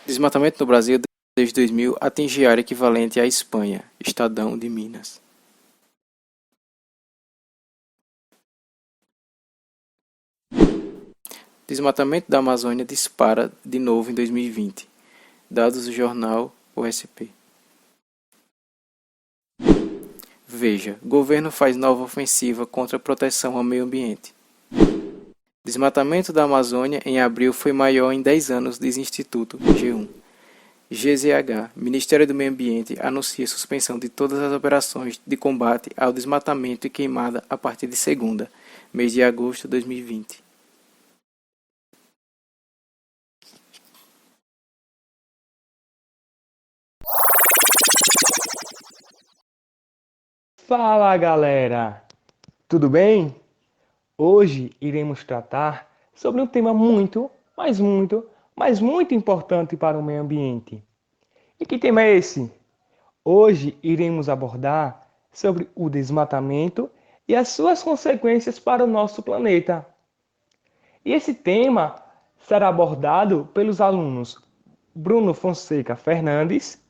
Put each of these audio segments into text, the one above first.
Desmatamento no Brasil desde 2000 atinge área equivalente à Espanha, Estadão de Minas. Desmatamento da Amazônia dispara de novo em 2020. Dados do jornal USP. Veja, governo faz nova ofensiva contra a proteção ao meio ambiente. Desmatamento da Amazônia em abril foi maior em 10 anos, diz Instituto G1. GZH, Ministério do Meio Ambiente, anuncia suspensão de todas as operações de combate ao desmatamento e queimada a partir de segunda, mês de agosto de 2020. Fala galera, tudo bem? Hoje iremos tratar sobre um tema muito importante para o meio ambiente. E que tema é esse? Hoje iremos abordar sobre o desmatamento e as suas consequências para o nosso planeta. E esse tema será abordado pelos alunos Bruno Fonseca Fernandes,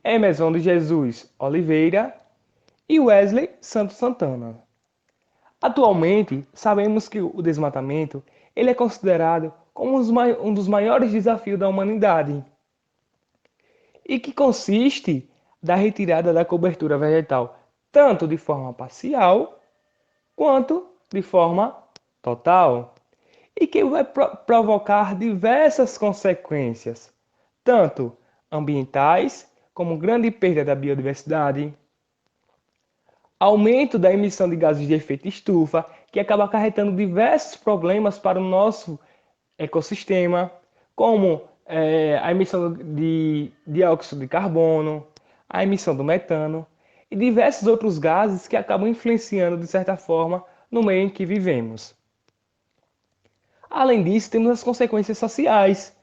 Emerson de Jesus Oliveira e Wesley Santos Santana. Atualmente, sabemos que o desmatamento ele é considerado como um dos maiores desafios da humanidade e que consiste da retirada da cobertura vegetal, tanto de forma parcial quanto de forma total, e que vai provocar diversas consequências, tanto ambientais, como grande perda da biodiversidade, aumento da emissão de gases de efeito estufa, que acaba acarretando diversos problemas para o nosso ecossistema, como a emissão de dióxido de carbono, a emissão do metano e diversos outros gases que acabam influenciando, de certa forma, no meio em que vivemos. Além disso, temos as consequências sociais,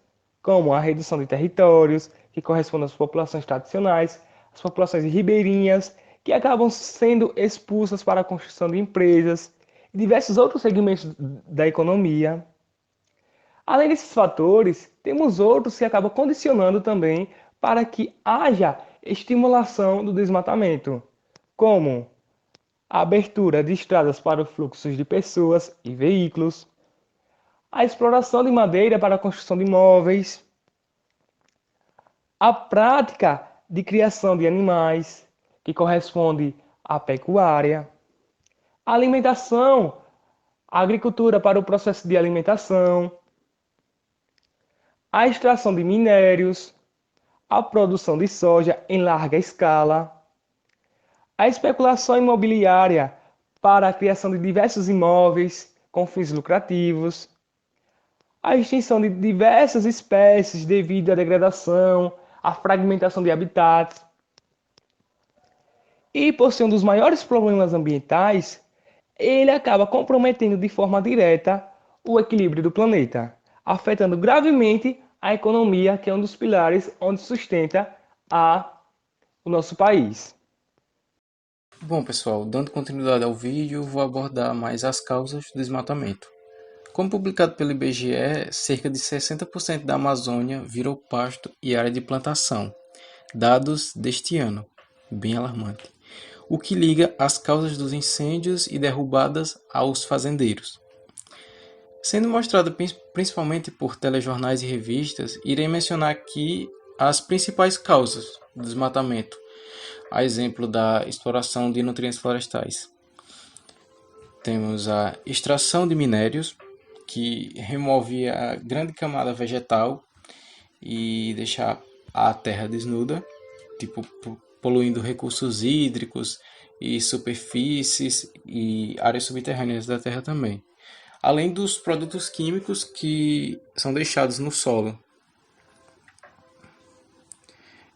como a redução de territórios, que corresponde às populações tradicionais, as populações ribeirinhas, que acabam sendo expulsas para a construção de empresas e diversos outros segmentos da economia. Além desses fatores, temos outros que acabam condicionando também para que haja estimulação do desmatamento, como a abertura de estradas para fluxos de pessoas e veículos, a exploração de madeira para a construção de imóveis, a prática de criação de animais, que corresponde à pecuária, a alimentação, a agricultura para o processo de alimentação, a extração de minérios, a produção de soja em larga escala, a especulação imobiliária para a criação de diversos imóveis com fins lucrativos, a extinção de diversas espécies devido à degradação, à fragmentação de habitats. E por ser um dos maiores problemas ambientais, ele acaba comprometendo de forma direta o equilíbrio do planeta, afetando gravemente a economia, que é um dos pilares onde sustenta o nosso país. Bom, pessoal, dando continuidade ao vídeo, vou abordar mais as causas do desmatamento. Como publicado pelo IBGE, cerca de 60% da Amazônia virou pasto e área de plantação. Dados deste ano, bem alarmante. O que liga as causas dos incêndios e derrubadas aos fazendeiros. Sendo mostrado principalmente por telejornais e revistas, irei mencionar aqui as principais causas do desmatamento, a exemplo da exploração de nutrientes florestais. Temos a extração de minérios, que remove a grande camada vegetal e deixa a terra desnuda, tipo poluindo recursos hídricos e superfícies e áreas subterrâneas da terra também. Além dos produtos químicos que são deixados no solo.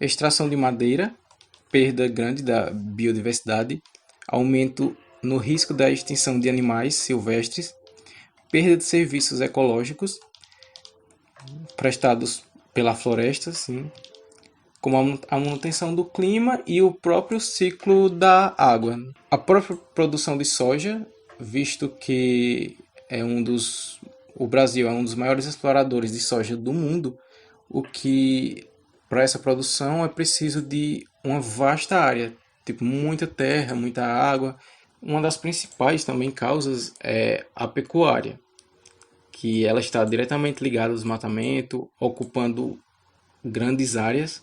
Extração de madeira, perda grande da biodiversidade, aumento no risco da extinção de animais silvestres, perda de serviços ecológicos prestados pela floresta, sim, como a manutenção do clima e o próprio ciclo da água. A própria produção de soja, visto que o Brasil é um dos maiores exploradores de soja do mundo, o que para essa produção é preciso de uma vasta área, tipo muita terra, muita água. Uma das principais também causas é a pecuária, que ela está diretamente ligada ao desmatamento, ocupando grandes áreas,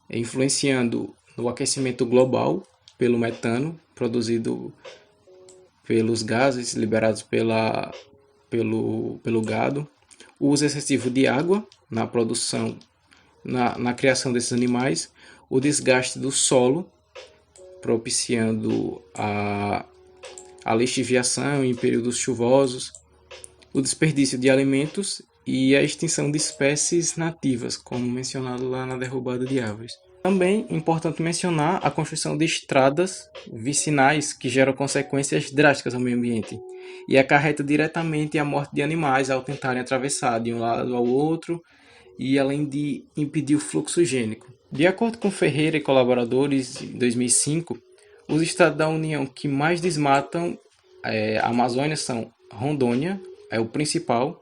influenciando no aquecimento global pelo metano produzido pelos gases liberados pelo gado, o uso excessivo de água na produção, na criação desses animais, o desgaste do solo, propiciando a lixiviação em períodos chuvosos, o desperdício de alimentos e a extinção de espécies nativas, como mencionado lá na derrubada de árvores. Também é importante mencionar a construção de estradas vicinais que geram consequências drásticas ao meio ambiente e acarreta diretamente a morte de animais ao tentarem atravessar de um lado ao outro e além de impedir o fluxo higiênico. De acordo com Ferreira e colaboradores, em 2005, os estados da União que mais desmatam a Amazônia são Rondônia, é o principal,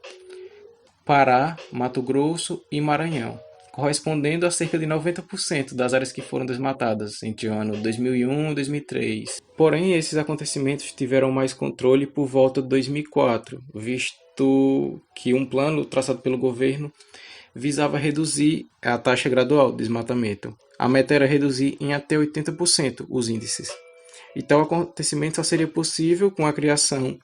Pará, Mato Grosso e Maranhão, correspondendo a cerca de 90% das áreas que foram desmatadas entre o ano 2001 e 2003. Porém, esses acontecimentos tiveram mais controle por volta de 2004, visto que um plano traçado pelo governo visava reduzir a taxa gradual de desmatamento. A meta era reduzir em até 80% os índices. E tal acontecimento só seria possível com a criação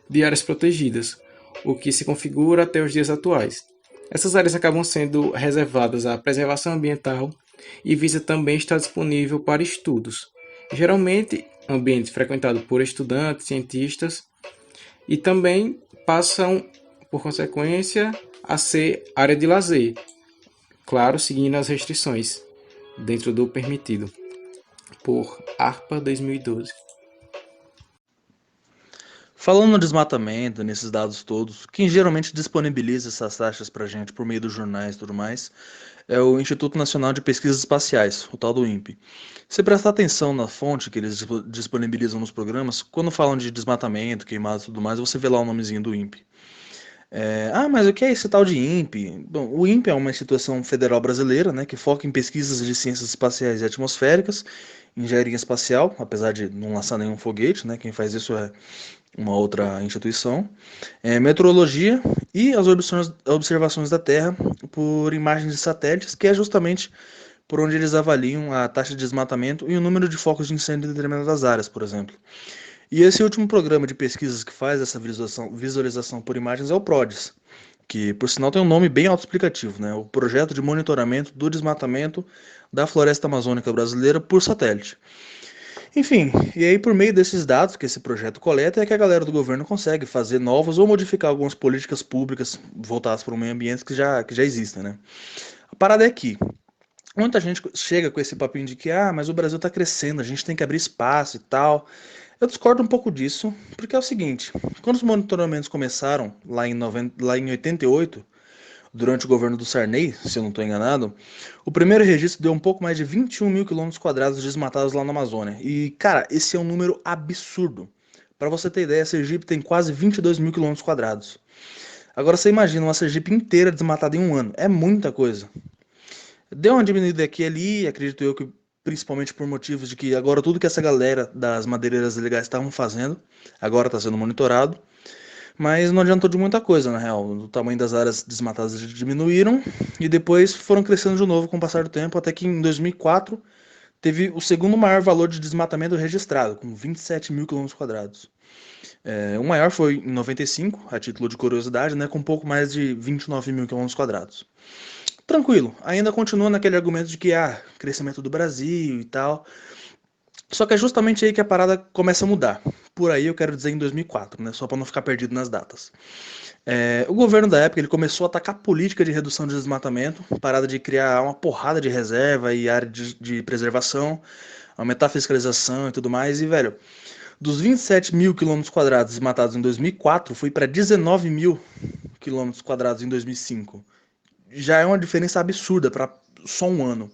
de áreas protegidas, o que se configura até os dias atuais. Essas áreas acabam sendo reservadas à preservação ambiental e visa também estar disponível para estudos, geralmente ambiente frequentado por estudantes, cientistas, e também passam, por consequência, a ser área de lazer, claro, seguindo as restrições dentro do permitido, por ARPA 2012. Falando no desmatamento, nesses dados todos, quem geralmente disponibiliza essas taxas para a gente por meio dos jornais e tudo mais é o Instituto Nacional de Pesquisas Espaciais, o tal do INPE. Se prestar atenção na fonte que eles disponibilizam nos programas, quando falam de desmatamento, queimado e tudo mais, você vê lá o nomezinho do INPE. Mas o que é esse tal de INPE? Bom, o INPE é uma instituição federal brasileira, né, que foca em pesquisas de ciências espaciais e atmosféricas, engenharia espacial, apesar de não lançar nenhum foguete, né, quem faz isso é uma outra instituição, meteorologia e as observações da Terra por imagens de satélites, que é justamente por onde eles avaliam a taxa de desmatamento e o número de focos de incêndio em determinadas áreas, por exemplo. E esse último programa de pesquisas que faz essa visualização por imagens é o PRODES, que por sinal tem um nome bem autoexplicativo, né? O Projeto de Monitoramento do Desmatamento da Floresta Amazônica Brasileira por Satélite. Enfim, e aí por meio desses dados que esse projeto coleta é que a galera do governo consegue fazer novas ou modificar algumas políticas públicas voltadas para o meio ambiente que já existem, né? A parada é que muita gente chega com esse papinho de que, mas o Brasil está crescendo, a gente tem que abrir espaço e tal. Eu discordo um pouco disso, porque é o seguinte, quando os monitoramentos começaram lá em 88, durante o governo do Sarney, se eu não estou enganado, o primeiro registro deu um pouco mais de 21 mil quilômetros quadrados desmatados lá na Amazônia. E, cara, esse é um número absurdo. Para você ter ideia, Sergipe tem quase 22 mil quilômetros quadrados. Agora você imagina uma Sergipe inteira desmatada em um ano. É muita coisa. Deu uma diminuída aqui e ali, acredito eu que principalmente por motivos de que agora tudo que essa galera das madeireiras ilegais estavam fazendo, agora está sendo monitorado. Mas não adiantou de muita coisa, na real. O tamanho das áreas desmatadas diminuíram e depois foram crescendo de novo com o passar do tempo, até que em 2004 teve o segundo maior valor de desmatamento registrado, com 27 mil quilômetros quadrados. O maior foi em 95, a título de curiosidade, né, com um pouco mais de 29 mil quilômetros quadrados. Tranquilo, ainda continua naquele argumento de que crescimento do Brasil e tal. Só que é justamente aí que a parada começa a mudar. Por aí eu quero dizer em 2004, né? Só para não ficar perdido nas datas. O governo da época ele começou a atacar a política de redução de desmatamento, parada de criar uma porrada de reserva e área de preservação, aumentar a fiscalização e tudo mais. E, velho, dos 27 mil quilômetros quadrados desmatados em 2004, foi para 19 mil quilômetros quadrados em 2005. Já é uma diferença absurda para só um ano.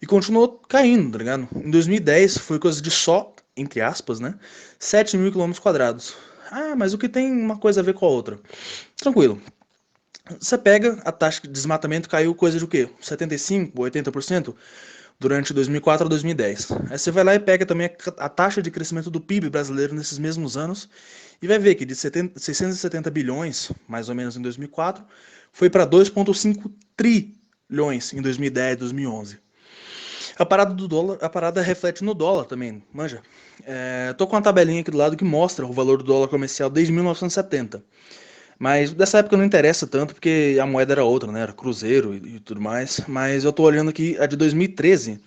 E continuou caindo, tá ligado? Em 2010 foi coisa de só, entre aspas, né? 7 mil quilômetros quadrados. Mas o que tem uma coisa a ver com a outra? Tranquilo. Você pega, a taxa de desmatamento caiu coisa de o quê? 75, 80% durante 2004 a 2010. Aí você vai lá e pega também a taxa de crescimento do PIB brasileiro nesses mesmos anos e vai ver que de 670 bilhões, mais ou menos em 2004, foi para 2,5 trilhões em 2010, 2011. A parada do dólar, a parada reflete no dólar também, manja. Tô com uma tabelinha aqui do lado que mostra o valor do dólar comercial desde 1970. Mas dessa época não interessa tanto porque a moeda era outra, né? Era cruzeiro e tudo mais. Mas eu tô olhando aqui a de 2013.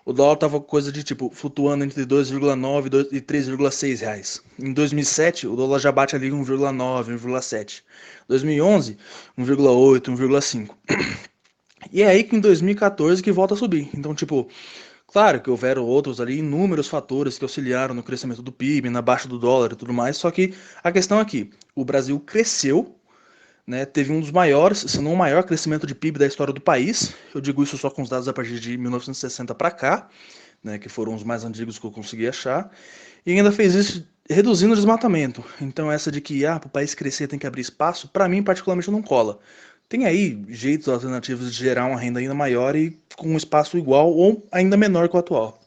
O dólar tava coisa de tipo flutuando entre 2,9 e 3,6 reais. Em 2007, o dólar já bate ali 1,9, 1,7. 2011, 1,8, 1,5. E é aí que em 2014 que volta a subir. Então, tipo, claro que houveram outros ali, inúmeros fatores que auxiliaram no crescimento do PIB, na baixa do dólar e tudo mais. Só que a questão aqui, o Brasil cresceu, né, teve um dos maiores, se não o maior crescimento de PIB da história do país. Eu digo isso só com os dados a partir de 1960 para cá, né, que foram os mais antigos que eu consegui achar. E ainda fez isso reduzindo o desmatamento. Então essa de que para o país crescer tem que abrir espaço, para mim particularmente não cola. Tem aí jeitos alternativos de gerar uma renda ainda maior e com um espaço igual ou ainda menor que o atual.